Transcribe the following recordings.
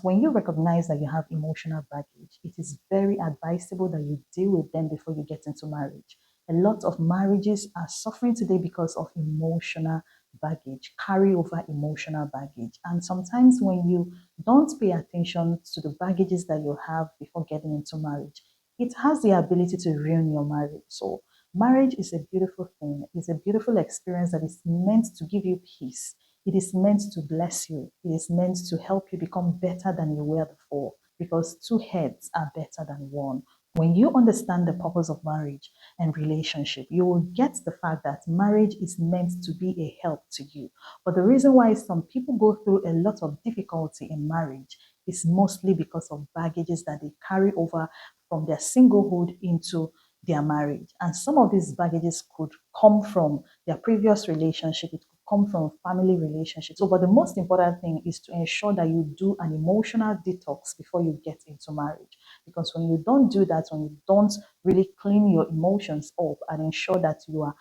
When you recognize that you have emotional baggage, it is very advisable that you deal with them before you get into marriage. A lot of marriages are suffering today because of emotional baggage, carry over emotional baggage. And sometimes when you don't pay attention to the baggages that you have before getting into marriage, it has the ability to ruin your marriage. So marriage is a beautiful thing. It's a beautiful experience that is meant to give you peace. It is meant to bless you. It is meant to help you become better than you were before, because two heads are better than one. When you understand the purpose of marriage and relationship, you will get the fact that marriage is meant to be a help to you. But the reason why some people go through a lot of difficulty in marriage is mostly because of baggages that they carry over from their singlehood into their marriage. And some of these baggages could come from their previous relationship. It could come from family relationships. So, but the most important thing is to ensure that you do an emotional detox before you get into marriage. Because when you don't do that, when you don't really clean your emotions up and ensure that you are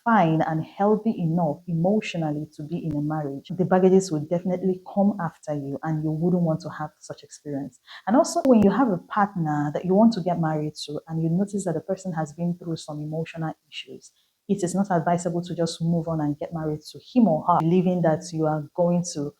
fine and healthy enough emotionally to be in a marriage, the baggages will definitely come after you and you wouldn't want to have such experience. And also, when you have a partner that you want to get married to and you notice that the person has been through some emotional issues, it is not advisable to just move on and get married to him or her, believing that you are going to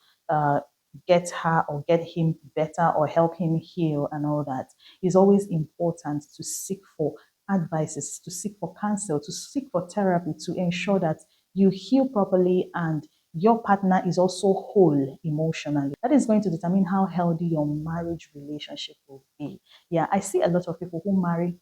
get her or get him better or help him heal and all that. It's always important to seek for advices, to seek for counsel, to seek for therapy to ensure that you heal properly and your partner is also whole emotionally. That is going to determine how healthy your marriage relationship will be. Yeah, I see a lot of people who marry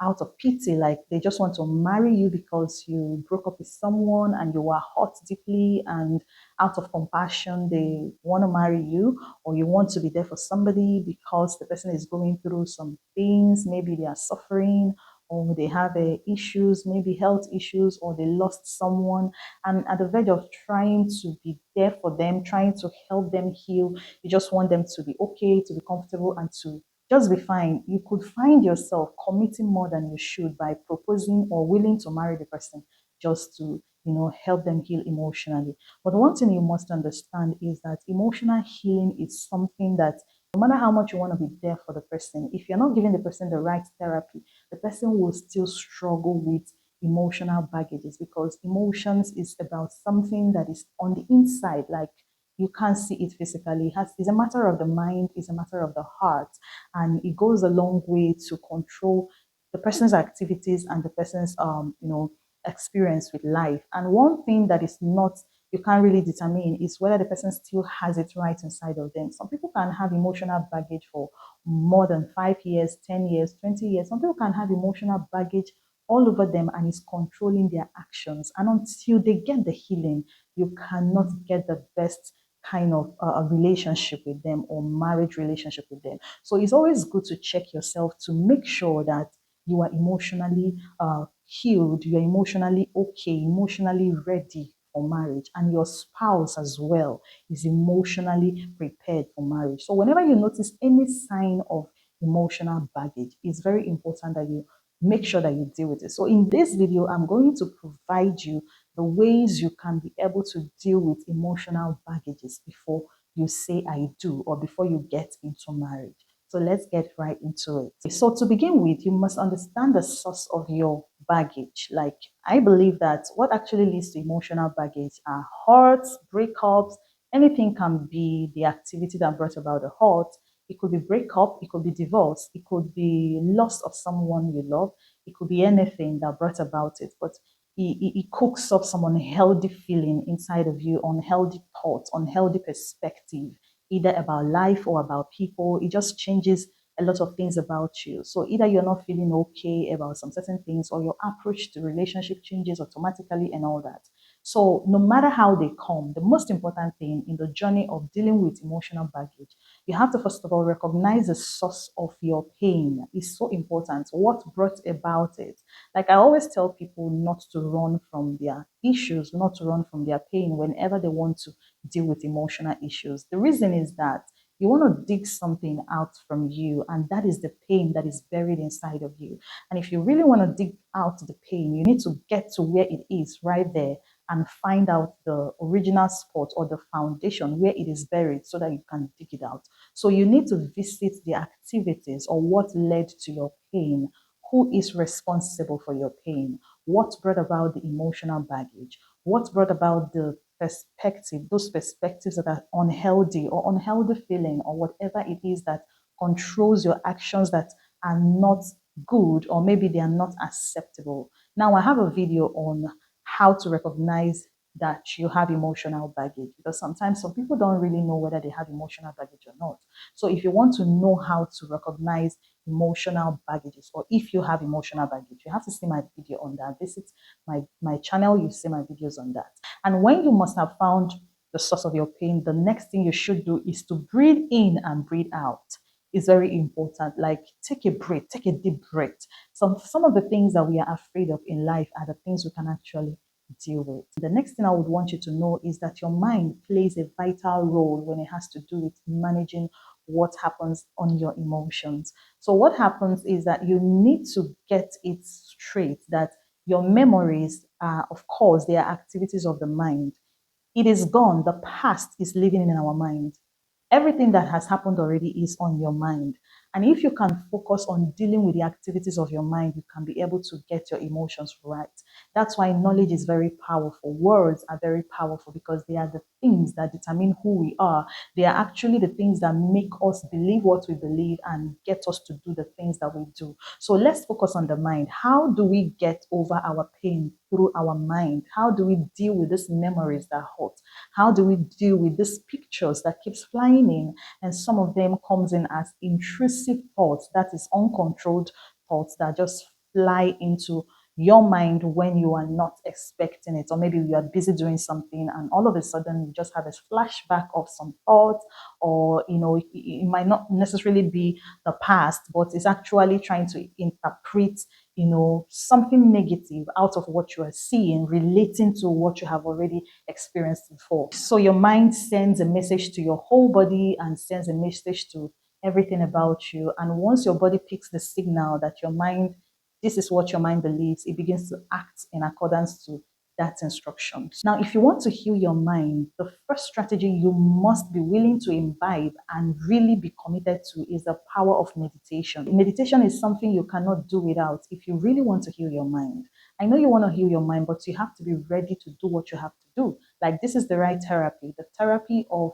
out of pity, like they just want to marry you because you broke up with someone and you were hurt deeply, and out of compassion, they want to marry you, or you want to be there for somebody because the person is going through some things. Maybe they are suffering, or they have issues, maybe health issues, or they lost someone, and at the verge of trying to be there for them, trying to help them heal. You just want them to be okay, to be comfortable, and to just be fine. You could find yourself committing more than you should by proposing or willing to marry the person just to, help them heal emotionally. But one thing you must understand is that emotional healing is something that no matter how much you want to be there for the person, if you're not giving the person the right therapy, the person will still struggle with emotional baggages, because emotions is about something that is on the inside, like you can't see it physically. It's a matter of the mind, it's a matter of the heart, and it goes a long way to control the person's activities and the person's experience with life. And one thing that is not, you can't really determine, is whether the person still has it right inside of them. Some people can have emotional baggage for more than 5 years, 10 years, 20 years. Some people can have emotional baggage all over them and is controlling their actions. And until they get the healing, you cannot get the best kind of relationship with them or marriage relationship with them. So it's always good to check yourself to make sure that you are emotionally healed, you're emotionally okay, emotionally ready for marriage, and your spouse as well is emotionally prepared for marriage. So whenever you notice any sign of emotional baggage, it's very important that you make sure that you deal with it. So in this video, I'm going to provide you the ways you can be able to deal with emotional baggages before you say I do or before you get into marriage. So let's get right into it. So to begin with, you must understand the source of your baggage. Like, I believe that what actually leads to emotional baggage are hurts, breakups. Anything can be the activity that brought about the hurt. It could be breakup, it could be divorce, it could be loss of someone you love, it could be anything that brought about it. But it cooks up some unhealthy feeling inside of you, unhealthy thoughts, unhealthy perspective, either about life or about people. It just changes a lot of things about you. So either you're not feeling okay about some certain things, or your approach to relationship changes automatically and all that. So no matter how they come, the most important thing in the journey of dealing with emotional baggage, you have to first of all recognize the source of your pain. It's so important. What brought about it? Like I always tell people not to run from their issues, not to run from their pain whenever they want to deal with emotional issues. The reason is that you want to dig something out from you, and that is the pain that is buried inside of you. And if you really want to dig out the pain, you need to get to where it is right there and find out the original spot or the foundation where it is buried so that you can dig it out. So you need to visit the activities or what led to your pain. Who is responsible for your pain? What brought about the emotional baggage? What brought about the perspective, those perspectives that are unhealthy or unhealthy feeling or whatever it is that controls your actions that are not good, or maybe they are not acceptable. Now, I have a video on how to recognize that you have emotional baggage, because sometimes some people don't really know whether they have emotional baggage or not. So if you want to know how to recognize emotional baggages, or if you have emotional baggage, you have to see my video on that. Visit my channel, you see my videos on that. And when you must have found the source of your pain, the next thing you should do is to breathe in and breathe out. Is very important. Like, take a breath, take a deep breath. Some of the things that we are afraid of in life are the things we can actually deal with. The next thing I would want you to know is that your mind plays a vital role when it has to do with managing what happens on your emotions. So what happens is that you need to get it straight that your memories are, of course, they are activities of the mind. It is gone. The past is living in our mind. Everything that has happened already is on your mind. And if you can focus on dealing with the activities of your mind, you can be able to get your emotions right. That's why knowledge is very powerful. Words are very powerful because they are the things that determine who we are. They are actually the things that make us believe what we believe and get us to do the things that we do. So let's focus on the mind. How do we get over our pain through our mind? How do we deal with these memories that hurt? How do we deal with these pictures that keeps flying in? And some of them comes in as intrusive thoughts, that is uncontrolled thoughts that just fly into your mind when you are not expecting it, or maybe you are busy doing something and all of a sudden you just have a flashback of some thoughts, or it might not necessarily be the past, but it's actually trying to interpret something negative out of what you are seeing, relating to what you have already experienced before. So your mind sends a message to your whole body and sends a message to everything about you. And once your body picks the signal that this is what your mind believes, it begins to act in accordance to that instruction. Now, if you want to heal your mind, the first strategy you must be willing to imbibe and really be committed to is the power of meditation. Meditation is something you cannot do without if you really want to heal your mind. I know you want to heal your mind, but you have to be ready to do what you have to do. Like, this is the right therapy. The therapy of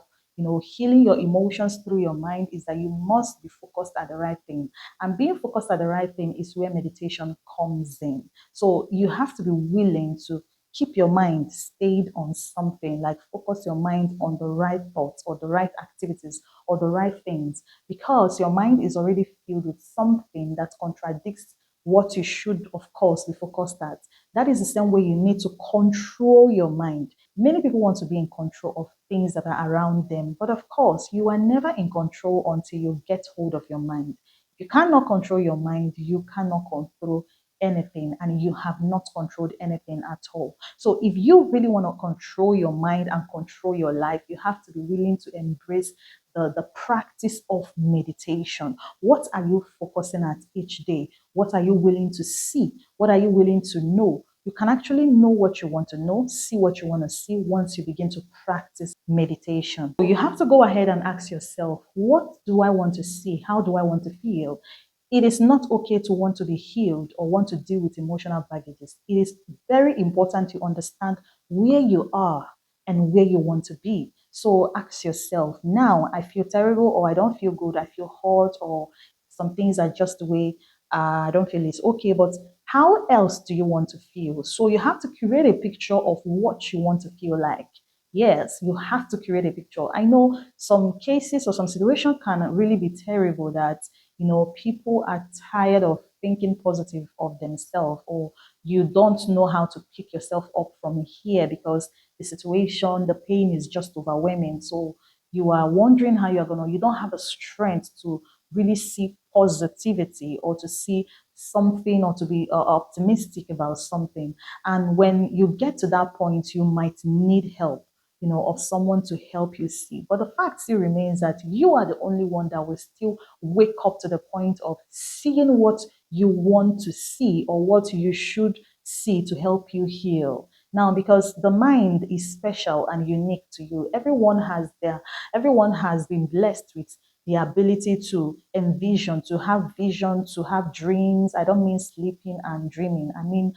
healing your emotions through your mind is that you must be focused at the right thing. And being focused at the right thing is where meditation comes in. So you have to be willing to keep your mind stayed on something, like focus your mind on the right thoughts or the right activities or the right things, because your mind is already filled with something that contradicts what you should, of course, be focused at. That is the same way you need to control your mind. Many people want to be in control of things that are around them, but of course, you are never in control until you get hold of your mind. If you cannot control your mind, you cannot control anything, and you have not controlled anything at all. So if you really want to control your mind and control your life, you have to be willing to embrace the practice of meditation. What are you focusing at each day? What are you willing to see? What are you willing to know? You can actually know what you want to know, see what you want to see once you begin to practice meditation. So you have to go ahead and ask yourself, what do I want to see? How do I want to feel? It is not okay to want to be healed or want to deal with emotional baggages. It is very important to understand where you are and where you want to be. So ask yourself, now I feel terrible, or I don't feel good, I feel hurt, or some things are just the way I don't feel it's okay, but how else do you want to feel? So you have to create a picture of what you want to feel like. Yes, you have to create a picture. I know some cases or some situation can really be terrible that people are tired of thinking positive of themselves, or you don't know how to pick yourself up from here because the situation, the pain is just overwhelming. So you are wondering how you don't have the strength to really see positivity or to see something, or to be optimistic about something. And when you get to that point, you might need help, of someone to help you see. But the fact still remains that you are the only one that will still wake up to the point of seeing what you want to see or what you should see to help you heal. Now, because the mind is special and unique to you, everyone has been blessed with the ability to envision, to have vision, to have dreams. I don't mean sleeping and dreaming. I mean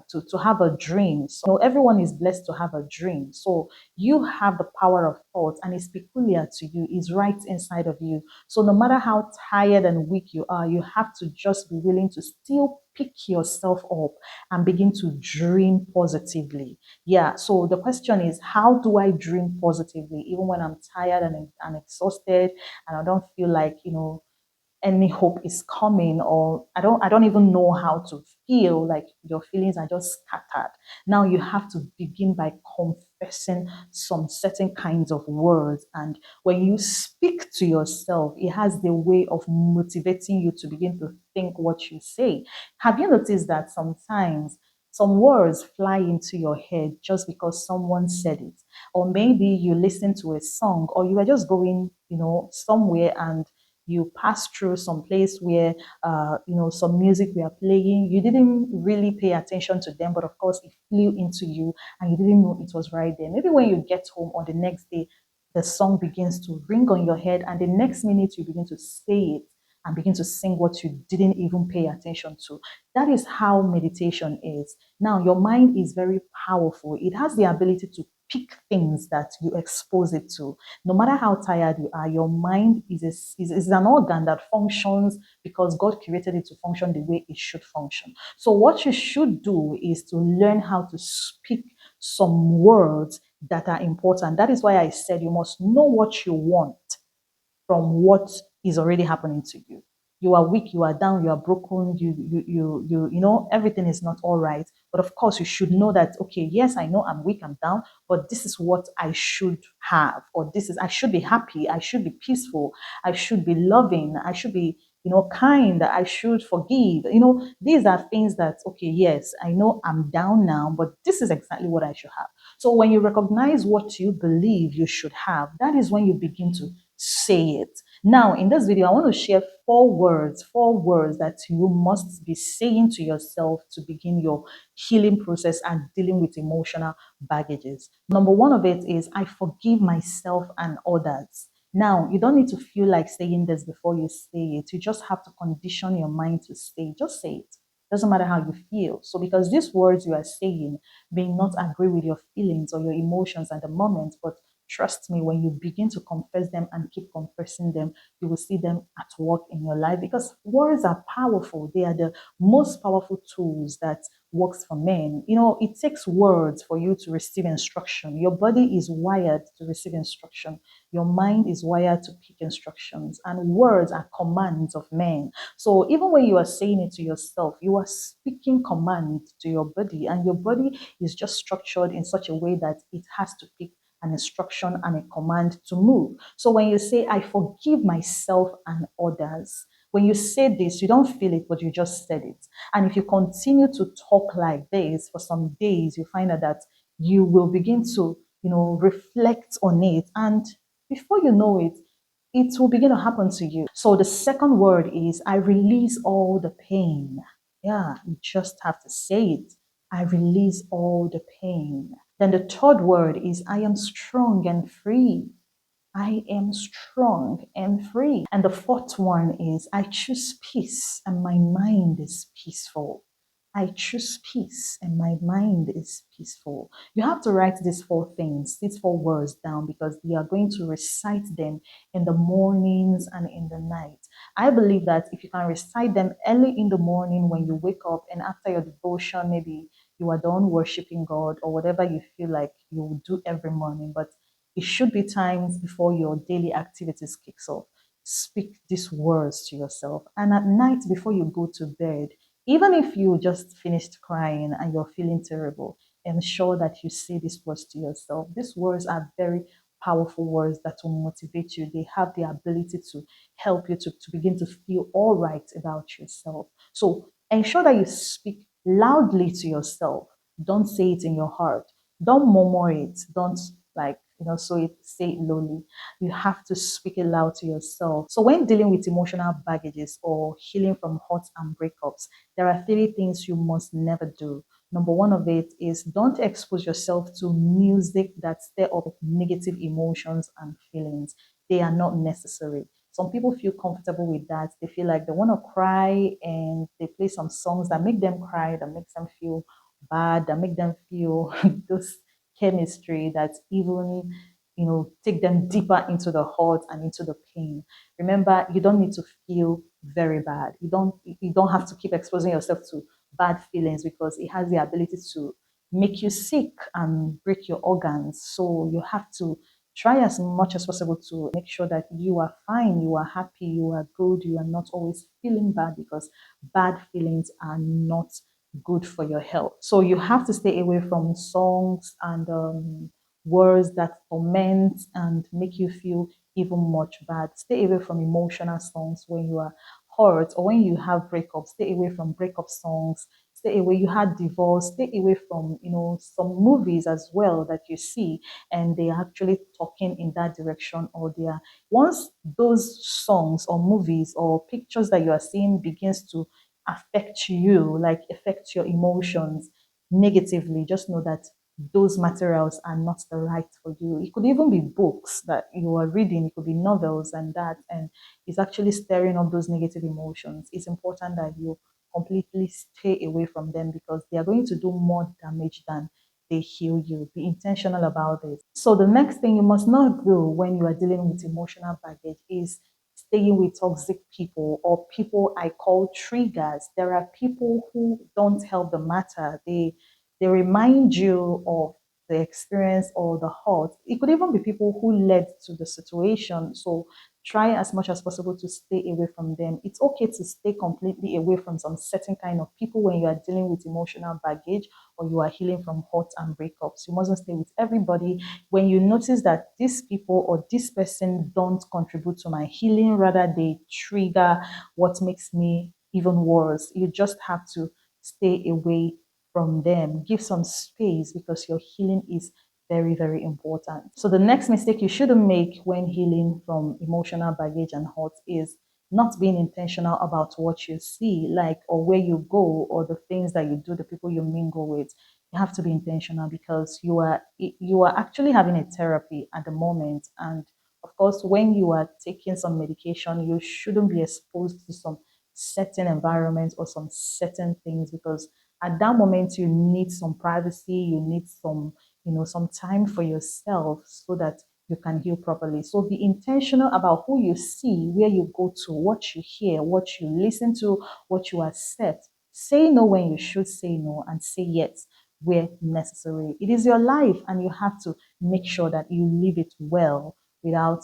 to have a dream. So everyone is blessed to have a dream. So you have the power of thought, and it's peculiar to you. It's right inside of you. So no matter how tired and weak you are, you have to just be willing to still pick yourself up and begin to dream positively. Yeah. So the question is, how do I dream positively even when I'm tired and exhausted and I don't feel like, any hope is coming, or I don't even know how to feel, like your feelings are just scattered. Now you have to begin by confessing some certain kinds of words, and when you speak to yourself, it has the way of motivating you to begin to think what you say. Have you noticed that sometimes some words fly into your head just because someone said it, or maybe you listen to a song, or you are just going, somewhere, and you pass through some place where some music we are playing, you didn't really pay attention to them, but of course it flew into you and you didn't know it was right there. Maybe when you get home or the next day, the song begins to ring on your head, and the next minute you begin to say it and begin to sing what you didn't even pay attention to. That is how meditation is. Now your mind is very powerful. It has the ability to pick things that you expose it to. No matter how tired you are, your mind is an organ that functions because God created it to function the way it should function. So what you should do is to learn how to speak some words that are important. That is why I said you must know what you want from what is already happening to you. You are weak, you are down, you are broken, everything is not all right. But of course, you should know that, okay, yes, I know I'm weak, I'm down, but this is what I should have, or I should be happy, I should be peaceful, I should be loving, I should be, kind, I should forgive. These are things that, okay, yes, I know I'm down now, but this is exactly what I should have. So when you recognize what you believe you should have, that is when you begin to say it. Now, in this video, I want to share four words that you must be saying to yourself to begin your healing process and dealing with emotional baggages. Number one of it is, I forgive myself and others. Now, you don't need to feel like saying this before you say it. You just have to condition your mind to say, just say it. Doesn't matter how you feel. So, because these words you are saying may not agree with your feelings or your emotions at the moment, but trust me, when you begin to confess them and keep confessing them, you will see them at work in your life, because words are powerful. They are the most powerful tools that works for men. It takes words for you to receive instruction. Your body is wired to receive instruction. Your mind is wired to pick instructions, and words are commands of men. So even when you are saying it to yourself, you are speaking command to your body, and your body is just structured in such a way that it has to pick an instruction and a command to move. So when you say, I forgive myself and others, when you say this, you don't feel it, but you just said it. And if you continue to talk like this for some days, you find out that you will begin to, reflect on it. And before you know it, it will begin to happen to you. So the second word is, I release all the pain. Yeah, you just have to say it. I release all the pain. Then the third word is, I am strong and free. I am strong and free. And the fourth one is, I choose peace and my mind is peaceful. I choose peace and my mind is peaceful. You have to write these four words down, because you are going to recite them in the mornings and in the night. I believe that if you can recite them early in the morning when you wake up, and after your devotion, maybe you are done worshiping God or whatever you feel like you will do every morning, but it should be times before your daily activities kicks off. Speak these words to yourself. And at night before you go to bed, even if you just finished crying and you're feeling terrible, ensure that you say these words to yourself. These words are very powerful words that will motivate you. They have the ability to help you to begin to feel all right about yourself. So ensure that you speak loudly to yourself. Don't say it in your heart. Don't murmur it. Don't say it lowly. You have to speak it loud to yourself. So when dealing with emotional baggages or healing from hurts and breakups, there are three things you must never do. Number one of it is, don't expose yourself to music that stir up negative emotions and feelings. They are not necessary. Some people feel comfortable with that. They feel like they want to cry and they play some songs that make them cry, that makes them feel bad, that make them feel this chemistry that even take them deeper into the hurt and into the pain. Remember, you don't need to feel very bad. You don't have to keep exposing yourself to bad feelings because it has the ability to make you sick and break your organs. So you have to try as much as possible to make sure that you are fine, you are happy, you are good, you are not always feeling bad because bad feelings are not good for your health. So you have to stay away from songs and words that torment and make you feel even much bad. Stay away from emotional songs when you are hurt or when you have breakups. Stay away from breakup songs. Stay away. You had divorce. Stay away from some movies as well that you see and they are actually talking in that direction or they are once those songs or movies or pictures that you are seeing begins to affect you, like affect your emotions negatively, just know that those materials are not the right for you. It could even be books that you are reading, it could be novels and that, and it's actually stirring up those negative emotions. It's important that you completely stay away from them because they are going to do more damage than they heal you. Be intentional about it. So the next thing you must not do when you are dealing with emotional baggage is staying with toxic people or people I call triggers. There are people who don't help the matter. They remind you of the experience or the hurt. It could even be people who led to the situation. So try as much as possible to stay away from them. It's okay to stay completely away from some certain kind of people when you are dealing with emotional baggage or you are healing from hurt and breakups. You mustn't stay with everybody. When you notice that these people or this person don't contribute to my healing, rather they trigger what makes me even worse, you just have to stay away from them. Give some space because your healing is very, very important. So the next mistake you shouldn't make when healing from emotional baggage and hurt is not being intentional about what you see, like or where you go or the things that you do, the people you mingle with. You have to be intentional because you are actually having a therapy at the moment. And of course, when you are taking some medication, you shouldn't be exposed to some certain environments or some certain things because at that moment you need some privacy, you need some time for yourself so that you can heal properly. So be intentional about who you see, where you go to, what you hear, what you listen to, what you accept. Say no when you should say no and say yes where necessary. It is your life and you have to make sure that you live it well without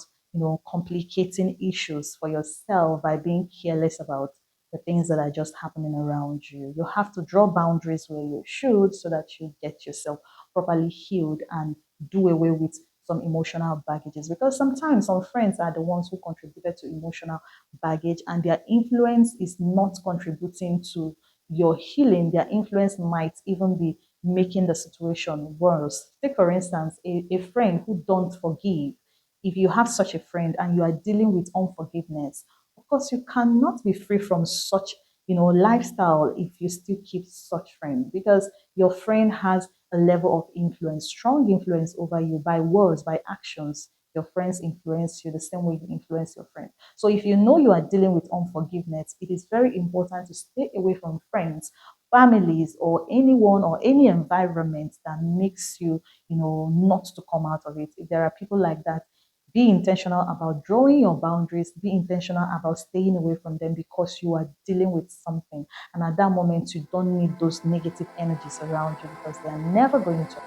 complicating issues for yourself by being careless about the things that are just happening around you. You have to draw boundaries where you should so that you get yourself properly healed and do away with some emotional baggages because sometimes some friends are the ones who contributed to emotional baggage and their influence is not contributing to your healing. Their influence might even be making the situation worse. Take for instance a friend who don't forgive. If you have such a friend and you are dealing with unforgiveness, of course you cannot be free from such lifestyle if you still keep such friend because your friend has a level of influence, strong influence over you by words, by actions. Your friends influence you the same way you influence your friend. So if you know you are dealing with unforgiveness, it is very important to stay away from friends, families, or anyone or any environment that makes you, not to come out of it. If there are people like that, be intentional about drawing your boundaries, be intentional about staying away from them because you are dealing with something. And at that moment, you don't need those negative energies around you because they are never going to